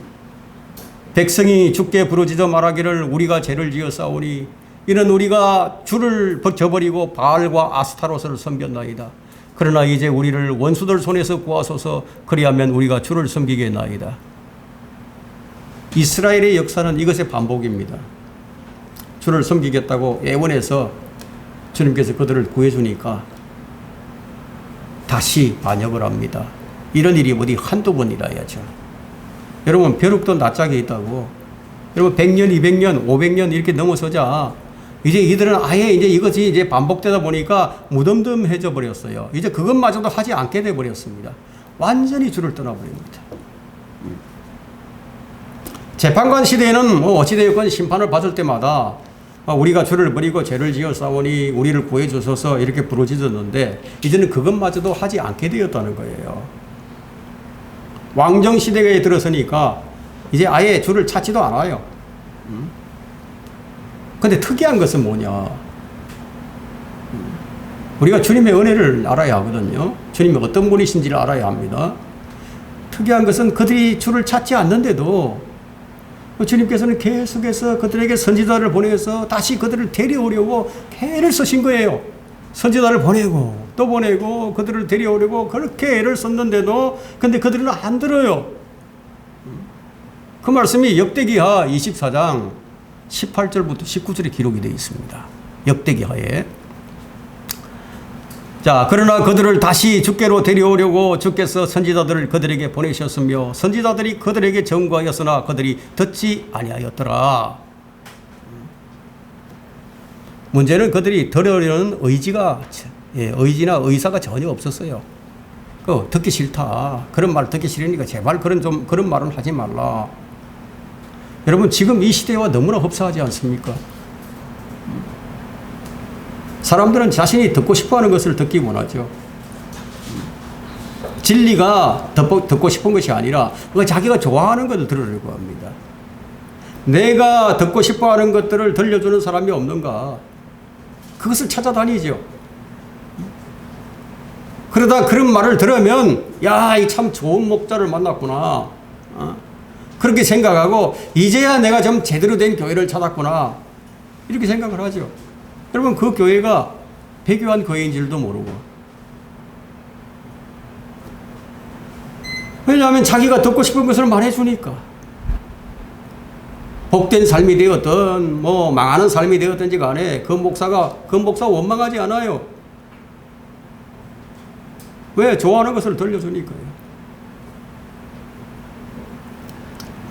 A: 백성이 주께 부르짖어 말하기를 우리가 죄를 지어 싸우니 이는 우리가 주를 저버리고 바알과 아스타로스를 섬겼나이다. 그러나 이제 우리를 원수들 손에서 구하소서. 그리하면 우리가 주를 섬기겠나이다. 이스라엘의 역사는 이것의 반복입니다. 주를 섬기겠다고 애원해서 주님께서 그들을 구해주니까 다시 반역을 합니다. 이런 일이 어디 한두 번이라야죠. 여러분, 벼룩도 낯짝에 있다고. 여러분, 100년, 200년, 500년 이렇게 넘어서자 이제 이들은 아예 이제 이것이 이제 반복되다 보니까 무덤덤해져 버렸어요. 이제 그것마저도 하지 않게 돼 버렸습니다. 완전히 주를 떠나버립니다. 재판관 시대에는 뭐 어찌되었건 심판을 받을 때마다 우리가 주를 버리고 죄를 지어 싸우니 우리를 구해 주소서 이렇게 부르짖었는데 이제는 그것마저도 하지 않게 되었다는 거예요. 왕정 시대에 들어서니까 이제 아예 주를 찾지도 않아요. 근데 특이한 것은 뭐냐? 우리가 주님의 은혜를 알아야 하거든요. 주님이 어떤 분이신지를 알아야 합니다. 특이한 것은 그들이 주를 찾지 않는데도 주님께서는 계속해서 그들에게 선지자를 보내서 다시 그들을 데려오려고 애를 쓰신 거예요. 선지자를 보내고 또 보내고 그들을 데려오려고 그렇게 애를 썼는데도 근데 그들은 안 들어요. 그 말씀이 역대기하 24장 18절부터 19절에 기록이 되어 있습니다. 역대기하에. 자, 그러나 그들을 다시 주께로 데려오려고 주께서 선지자들을 그들에게 보내셨으며 선지자들이 그들에게 전거하였으나 그들이 듣지 아니하였더라. 문제는 그들이 들으려는 의지나 의사가 전혀 없었어요. 듣기 싫다. 그런 말 듣기 싫으니까 제발 그런 말은 하지 말라. 여러분, 지금 이 시대와 너무나 흡사하지 않습니까? 사람들은 자신이 듣고 싶어하는 것을 듣기 원하죠. 진리가 듣고 싶은 것이 아니라 자기가 좋아하는 것을 들으려고 합니다. 내가 듣고 싶어하는 것들을 들려주는 사람이 없는가? 그것을 찾아다니죠. 그러다 그런 말을 들으면 야, 이 참 좋은 목자를 만났구나. 그렇게 생각하고 이제야 내가 좀 제대로 된 교회를 찾았구나. 이렇게 생각을 하죠. 여러분, 그 교회가 배교한 교회인 줄도 모르고. 왜냐하면 자기가 듣고 싶은 것을 말해주니까. 복된 삶이 되었든 뭐 망하는 삶이 되었든지 간에 그 목사 원망하지 않아요. 왜? 좋아하는 것을 들려주니까요.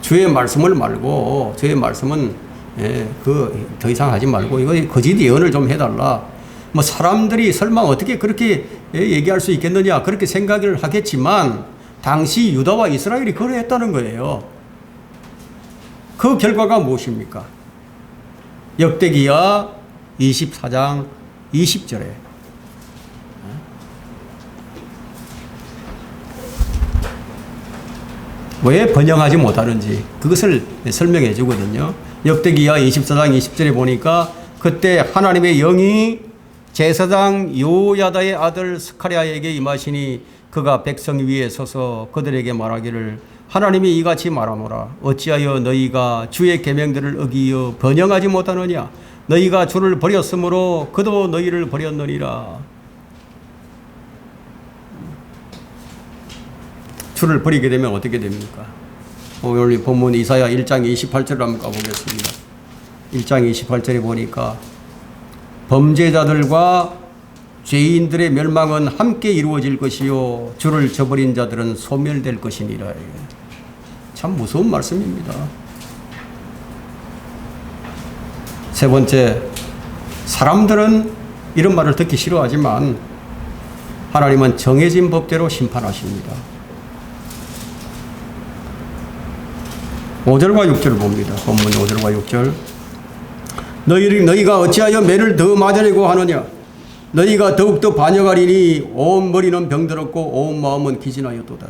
A: 주의 말씀을 말고 주의 말씀은 더 이상 하지 말고 이거 거짓 예언을 좀 해달라. 뭐 사람들이 설마 어떻게 그렇게 얘기할 수 있겠느냐 그렇게 생각을 하겠지만 당시 유다와 이스라엘이 그러했다는 거예요. 그 결과가 무엇입니까? 역대기야 24장 20절에 왜 번영하지 못하는지 그것을 설명해 주거든요. 역대기야 24장 20절에 보니까 그때 하나님의 영이 제사장 요야다의 아들 스가랴에게 임하시니 그가 백성 위에 서서 그들에게 말하기를 하나님이 이같이 말하노라. 어찌하여 너희가 주의 계명들을 어기어 번영하지 못하느냐. 너희가 주를 버렸으므로 그도 너희를 버렸느니라. 주를 버리게 되면 어떻게 됩니까? 오늘 본문 이사야 1장 28절을 한번 가보겠습니다. 1장 28절에 보니까 범죄자들과 죄인들의 멸망은 함께 이루어질 것이요 주를 저버린 자들은 소멸될 것이니라. 참 무서운 말씀입니다. 세 번째, 사람들은 이런 말을 듣기 싫어하지만 하나님은 정해진 법대로 심판하십니다. 5절과 6절을 봅니다. 본문 5절과 6절. 너희가 어찌하여 매를 더 맞으려고 하느냐. 너희가 더욱더 반역하리니 온 머리는 병들었고 온 마음은 기진하였도다.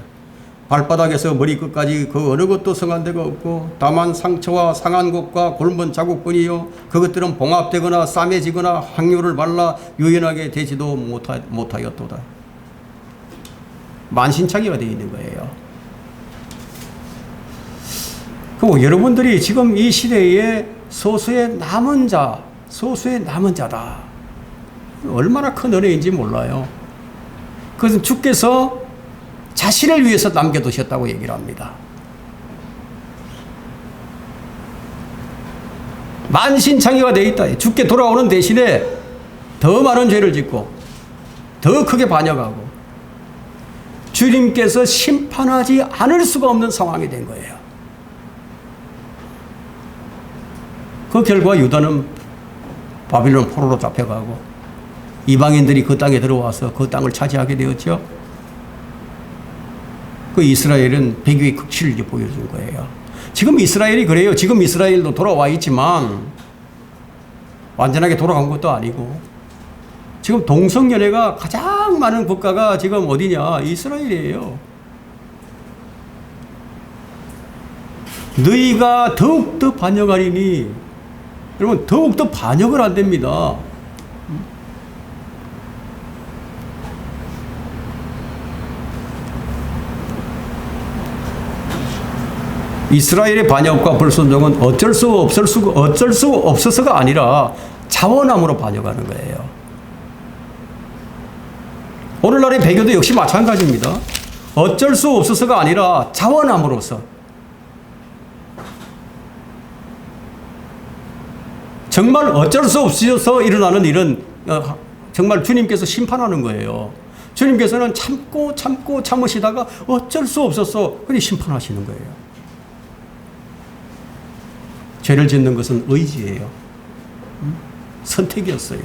A: 발바닥에서 머리끝까지 그 어느 것도 성한 데가 없고 다만 상처와 상한 곳과 곪은 자국뿐이요 그것들은 봉합되거나 싸매지거나 항유를 발라 유연하게 되지도 못하였도다. 만신창이가 되어 있는 거예요. 그리고 여러분들이 지금 이 시대에 소수의 남은 자다. 얼마나 큰 은혜인지 몰라요. 그것은 주께서 자신을 위해서 남겨두셨다고 얘기를 합니다. 만신창이가 되어 있다. 주께 돌아오는 대신에 더 많은 죄를 짓고 더 크게 반역하고 주님께서 심판하지 않을 수가 없는 상황이 된 거예요. 그 결과 유다는 바빌론 포로로 잡혀가고 이방인들이 그 땅에 들어와서 그 땅을 차지하게 되었죠. 그 이스라엘은 배교의 극치를 보여준 거예요. 지금 이스라엘이 그래요. 지금 이스라엘도 돌아와 있지만 완전하게 돌아간 것도 아니고 지금 동성연애가 가장 많은 국가가 지금 어디냐? 이스라엘이에요. 너희가 더욱더 반역하리니 여러분 더욱더 반역을 안 됩니다. 이스라엘의 반역과 불순종은 어쩔 수 없어서가 아니라 자원함으로 반역하는 거예요. 오늘날의 배교도 역시 마찬가지입니다. 어쩔 수 없어서가 아니라 자원함으로써 정말 어쩔 수 없어서 일어나는 일은 정말 주님께서 심판하는 거예요. 주님께서는 참고 참으시다가 어쩔 수 없어서 그냥 심판하시는 거예요. 죄를 짓는 것은 의지예요. 선택이었어요.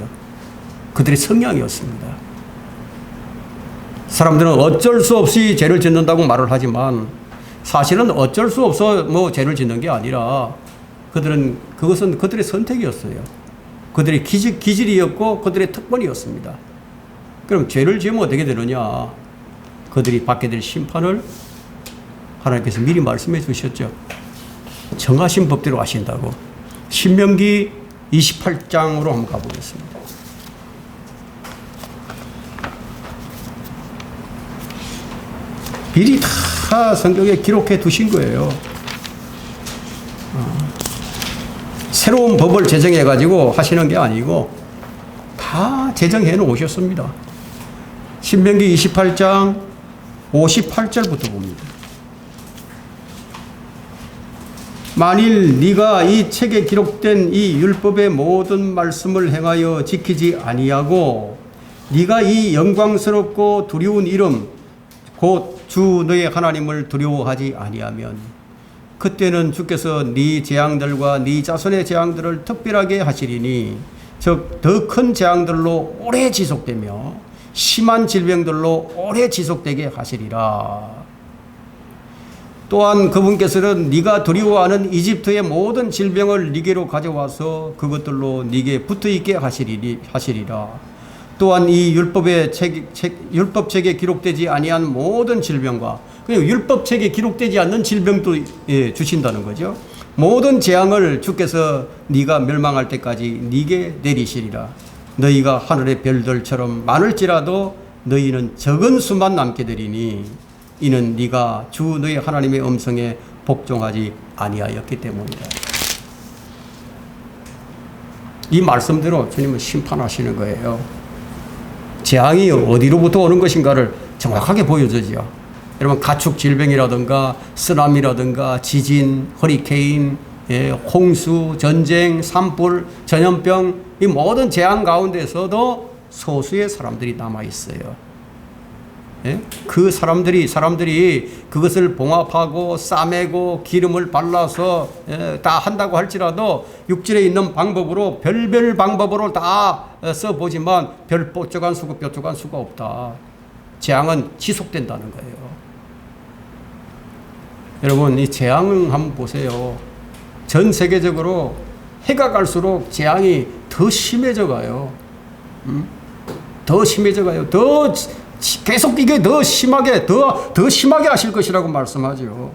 A: 그들의 성향이었습니다. 사람들은 어쩔 수 없이 죄를 짓는다고 말을 하지만 사실은 어쩔 수 없어 죄를 짓는 게 아니라 그것은 그들의 선택이었어요. 그들의 기질이었고 그들의 특권이었습니다. 그럼 죄를 지으면 어떻게 되느냐? 그들이 받게 될 심판을 하나님께서 미리 말씀해 주셨죠. 정하신 법대로 하신다고. 신명기 28장으로 한번 가보겠습니다. 미리 다 성경에 기록해 두신 거예요. 새로운 법을 제정해 가지고 하시는 게 아니고 다 제정해 놓으셨습니다. 신명기 28장 58절부터 봅니다. 만일 네가 이 책에 기록된 이 율법의 모든 말씀을 행하여 지키지 아니하고 네가 이 영광스럽고 두려운 이름 곧 주 너의 하나님을 두려워하지 아니하면 그때는 주께서 네 재앙들과 네 자손의 재앙들을 특별하게 하시리니 즉 더 큰 재앙들로 오래 지속되며 심한 질병들로 오래 지속되게 하시리라. 또한 그분께서는 네가 두려워하는 이집트의 모든 질병을 네게로 가져와서 그것들로 네게 붙어있게 하시리라. 또한 이 율법책에 기록되지 아니한 모든 질병과 율법책에 기록되지 않는 질병도 주신다는 거죠. 모든 재앙을 주께서 네가 멸망할 때까지 네게 내리시리라. 너희가 하늘의 별들처럼 많을지라도 너희는 적은 수만 남게 되리니 이는 네가 주 너희 하나님의 음성에 복종하지 아니하였기 때문이다. 이 말씀대로 주님은 심판하시는 거예요. 재앙이 어디로부터 오는 것인가를 정확하게 보여주죠. 여러분 가축 질병이라든가 쓰나미라든가 지진, 허리케인, 홍수, 전쟁, 산불, 전염병 이 모든 재앙 가운데서도 소수의 사람들이 남아있어요. 그 사람들이 그것을 봉합하고 싸매고 기름을 발라서 다 한다고 할지라도 육질에 있는 방법으로 별별 방법으로 다 써보지만 별 뾰족한 수가 없다. 재앙은 지속된다는 거예요. 여러분 이 재앙 한번 보세요. 전 세계적으로 해가 갈수록 재앙이 더 심해져 가요. 더 심해져 가요. 계속 이게 더 심하게 하실 것이라고 말씀하죠.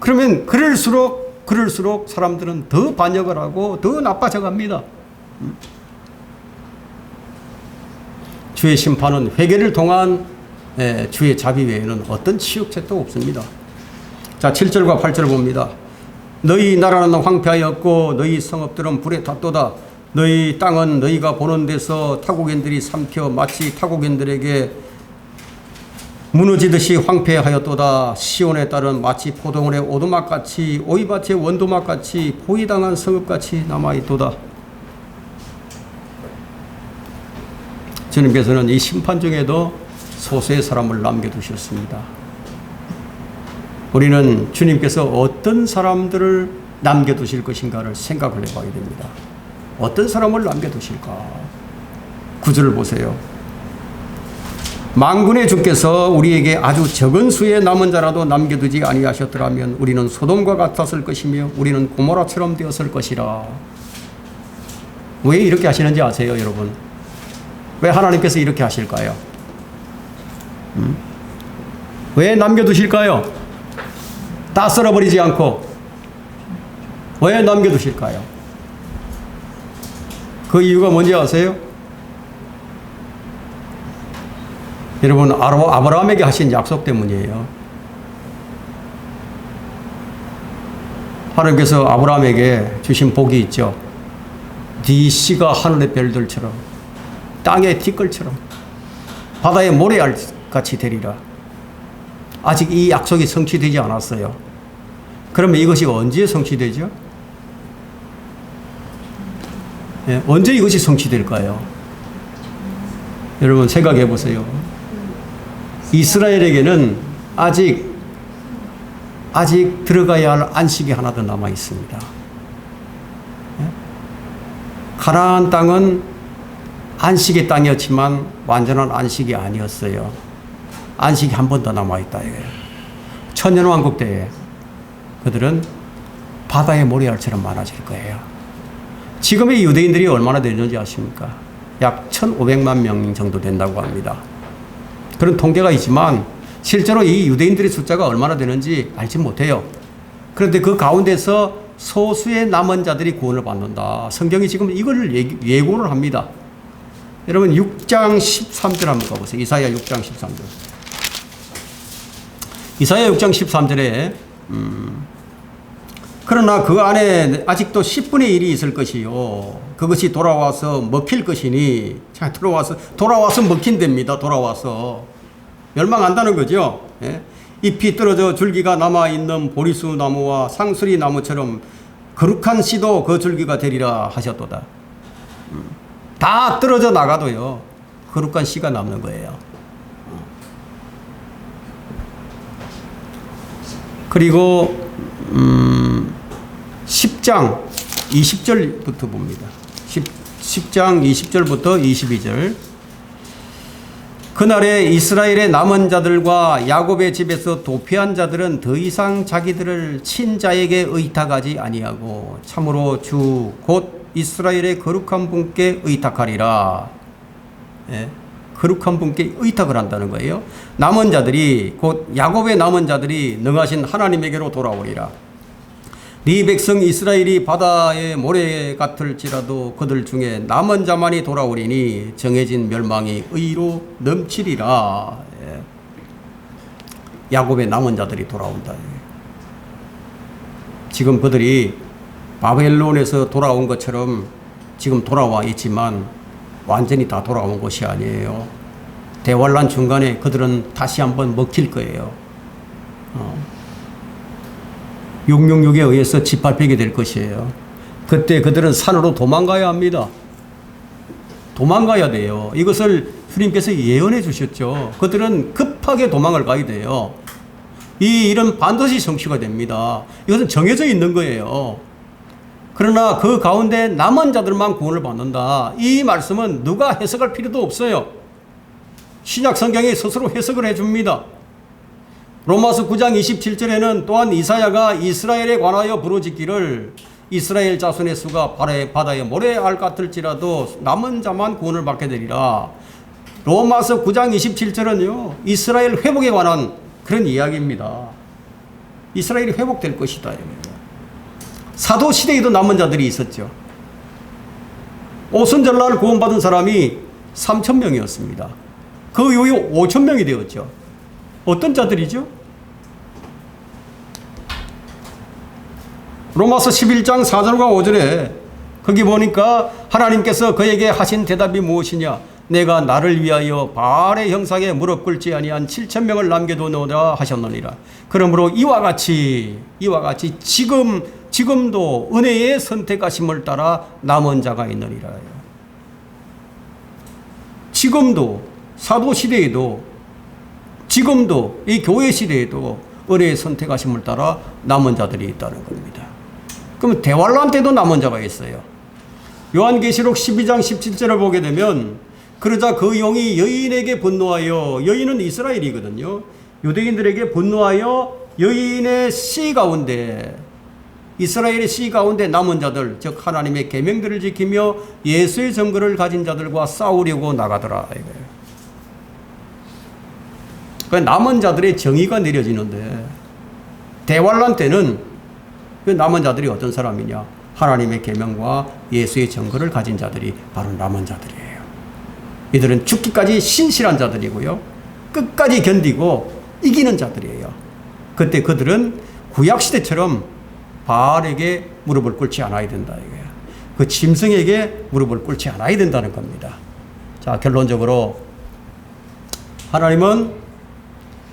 A: 그러면 그럴수록 사람들은 더 반역을 하고 더 나빠져 갑니다. 주의 심판은 회개를 통한 주의 자비 외에는 어떤 치욕책도 없습니다. 자, 7절과 8절 봅니다. 너희 나라는 황폐하였고 너희 성읍들은 불에 탔도다. 너희 땅은 너희가 보는 데서 타국인들이 삼켜 마치 타국인들에게 무너지듯이 황폐하였도다. 시온에 따른 마치 포도원의 오두막같이 오이밭의 원두막같이 포위당한 성읍같이 남아있도다. 주님께서는 이 심판 중에도 소수의 사람을 남겨두셨습니다. 우리는 주님께서 어떤 사람들을 남겨두실 것인가를 생각을 해봐야 됩니다. 어떤 사람을 남겨두실까? 구절을 보세요. 만군의 주께서 우리에게 아주 적은 수의 남은 자라도 남겨두지 아니하셨더라면 우리는 소돔과 같았을 것이며 우리는 고모라처럼 되었을 것이라. 왜 이렇게 하시는지 아세요, 여러분? 왜 하나님께서 이렇게 하실까요? 왜 남겨두실까요? 다 썰어버리지 않고 왜 남겨두실까요? 그 이유가 뭔지 아세요? 여러분, 아브라함에게 하신 약속 때문이에요. 하나님께서 아브라함에게 주신 복이 있죠. 네 씨가 하늘의 별들처럼 땅의 티끌처럼 바다의 모래알같이 되리라. 아직 이 약속이 성취되지 않았어요. 그러면 이것이 언제 성취되죠? 예, 언제 이것이 성취될까요? 여러분 생각해 보세요. 이스라엘에게는 아직 들어가야 할 안식이 하나 더 남아 있습니다. 예? 가나안 땅은 안식의 땅이었지만 완전한 안식이 아니었어요. 안식이 한 번 더 남아있다 이거예요. 천년왕국 때에 그들은 바다의 모래알처럼 많아질 거예요. 지금의 유대인들이 얼마나 되는지 아십니까? 약 1,500만 명 정도 된다고 합니다. 그런 통계가 있지만 실제로 이 유대인들의 숫자가 얼마나 되는지 알지 못해요. 그런데 그 가운데서 소수의 남은 자들이 구원을 받는다. 성경이 지금 이걸 예고를 합니다. 여러분 6장 13절 한번 가보세요. 이사야 6장 13절. 이사야 6장 13절에 그러나 그 안에 아직도 10분의 1이 있을 것이요 그것이 돌아와서 먹힐 것이니. 자, 돌아와서 먹힌답니다. 돌아와서 멸망한다는 거죠. 예? 잎이 떨어져 줄기가 남아있는 보리수 나무와 상수리 나무처럼 거룩한 씨도 그 줄기가 되리라 하셨도다. 다 떨어져 나가도요 거룩한 씨가 남는 거예요. 그리고 10장 20절부터 봅니다. 10장 20절부터 22절. 그날에 이스라엘의 남은 자들과 야곱의 집에서 도피한 자들은 더 이상 자기들을 친자에게 의탁하지 아니하고 참으로 주 곧 이스라엘의 거룩한 분께 의탁하리라. 예? 거룩한 분께 의탁을 한다는 거예요. 남은 자들이 곧 야곱의 남은 자들이 능하신 하나님에게로 돌아오리라. 네 백성 이스라엘이 바다의 모래 같을지라도 그들 중에 남은 자만이 돌아오리니 정해진 멸망이 의로 넘치리라. 예. 야곱의 남은 자들이 돌아온다. 지금 그들이 바벨론에서 돌아온 것처럼 지금 돌아와 있지만 완전히 다 돌아온 것이 아니에요. 대환란 중간에 그들은 다시 한번 먹힐 거예요. 666에 의해서 짓밟히게 될 것이에요. 그때 그들은 산으로 도망가야 합니다. 도망가야 돼요. 이것을 주님께서 예언해 주셨죠. 그들은 급하게 도망을 가야 돼요. 이 일은 반드시 성취가 됩니다. 이것은 정해져 있는 거예요. 그러나 그 가운데 남은 자들만 구원을 받는다. 이 말씀은 누가 해석할 필요도 없어요. 신약 성경이 스스로 해석을 해줍니다. 로마서 9장 27절에는 또한 이사야가 이스라엘에 관하여 부르짖기를 이스라엘 자손의 수가 바다의 모래알 같을지라도 남은 자만 구원을 받게 되리라. 로마서 9장 27절은요 이스라엘 회복에 관한 그런 이야기입니다. 이스라엘이 회복될 것이다. 사도 시대에도 남은 자들이 있었죠. 오순절날 구원받은 사람이 3,000명이었습니다. 그 이후에 5,000명이 되었죠. 어떤 자들이죠? 로마서 11장 4절과 5절에 거기 보니까 하나님께서 그에게 하신 대답이 무엇이냐? 내가 나를 위하여 바알의 형상에 무릎 꿇지 아니한 7,000명을 남겨두노라 하셨느니라. 그러므로 이와 같이 지금도 은혜의 선택하심을 따라 남은 자가 있느니라. 지금도 사도 시대에도 지금도 이 교회 시대에도 의뢰의 선택하심을 따라 남은 자들이 있다는 겁니다. 그럼 대환란 때도 남은 자가 있어요. 요한계시록 12장 17절을 보게 되면 그러자 그 영이 여인에게 분노하여, 여인은 이스라엘이거든요. 유대인들에게 분노하여 여인의 씨 가운데, 이스라엘의 씨 가운데 남은 자들, 즉 하나님의 계명들을 지키며 예수의 증거를 가진 자들과 싸우려고 나가더라 이거예요. 그 남은 자들의 정의가 내려지는데, 대환란 때는 그 남은 자들이 어떤 사람이냐? 하나님의 계명과 예수의 증거를 가진 자들이 바로 남은 자들이에요. 이들은 죽기까지 신실한 자들이고요, 끝까지 견디고 이기는 자들이에요. 그때 그들은 구약시대처럼 바알에게 무릎을 꿇지 않아야 된다 이거예요. 그 짐승에게 무릎을 꿇지 않아야 된다는 겁니다. 자, 결론적으로 하나님은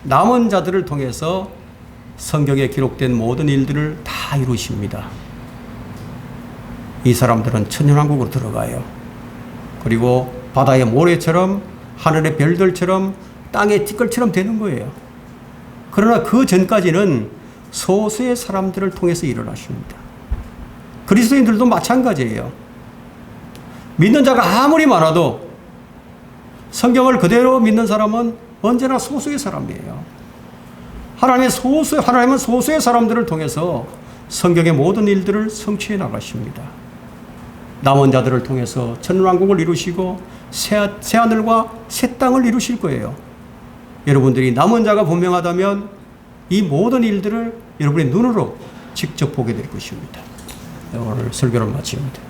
A: 남은 자들을 통해서 성경에 기록된 모든 일들을 다 이루십니다. 이 사람들은 천년왕국으로 들어가요. 그리고 바다의 모래처럼 하늘의 별들처럼 땅의 티끌처럼 되는 거예요. 그러나 그 전까지는 소수의 사람들을 통해서 일어나십니다. 그리스도인들도 마찬가지예요. 믿는 자가 아무리 많아도 성경을 그대로 믿는 사람은 언제나 소수의 사람이에요. 하나님은 소수의 사람들을 통해서 성경의 모든 일들을 성취해 나가십니다. 남은 자들을 통해서 천왕국을 이루시고 새하늘과 새 땅을 이루실 거예요. 여러분들이 남은 자가 분명하다면 이 모든 일들을 여러분의 눈으로 직접 보게 될 것입니다. 오늘 설교를 마칩니다.